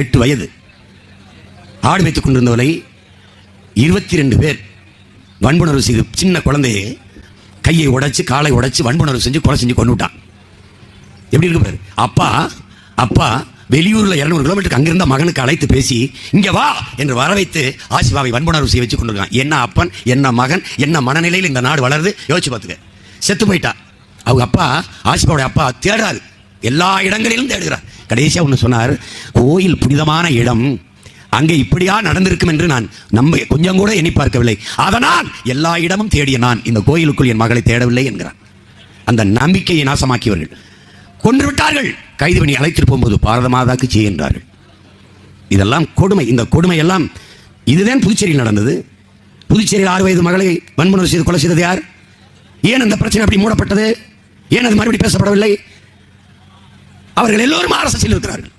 8 வயது ஆடு வைத்துக் கொண்டிருந்தவரை 22 பேர் வன்புணர்வு செய்து சின்ன குழந்தையை கையை உடைச்சு காலை உடைச்சு வன்புணர்வு செஞ்சு கொலை செஞ்சு கொண்டு விட்டான். எப்படி இருக்கு பாரு. அப்பா வெளியூர்ல 200 கிலோமீட்டருக்கு அங்கிருந்த மகனுக்கு அழைத்து பேசி இங்க வா என்று வர வைத்து ஆசிபாவை வன்புணர்வு செய்ய வச்சு கொண்டிருக்கான். என்ன அப்பன், என்ன மகன், என்ன மனநிலையில் இந்த நாடு வளருது யோசிச்சு பார்த்துக்க. செத்து போயிட்டா. அவங்க அப்பா, ஆசிபாவுடைய அப்பா தேடுறாரு, எல்லா இடங்களிலும் தேடுகிறார். கடைசியா ஒன்று சொன்னார், கோயில் புனிதமான இடம், அங்கே இப்படியா நடந்திருக்கும் என்று நான் கொஞ்சம் கூட எண்ணி பார்க்கவில்லை. அதனால் எல்லா இடமும் தேடிய நான் இந்த கோயிலுக்குள் என் மகளை தேடவில்லை என்கிறார். அந்த நம்பிக்கையை நாசமாக்கியவர்கள் கொன்று விட்டார்கள். கைது பண்ணி அழைத்துட்டு போகும்போது பாரத மாதாக்கு செய்கின்றார்கள். இதெல்லாம் கொடுமை. இந்த கொடுமை எல்லாம் இதுதான் புதுச்சேரியில் நடந்தது. புதுச்சேரியில் 6 வயது மகளை வன்புணர்வு செய்து கொலை செய்தது யார்? ஏன் அந்த பிரச்சனை அப்படி மூடப்பட்டது? ஏன் அது மறுபடியும் பேசப்படவில்லை? அவர்கள் எல்லோரும் RSS இருக்கிறார்கள்.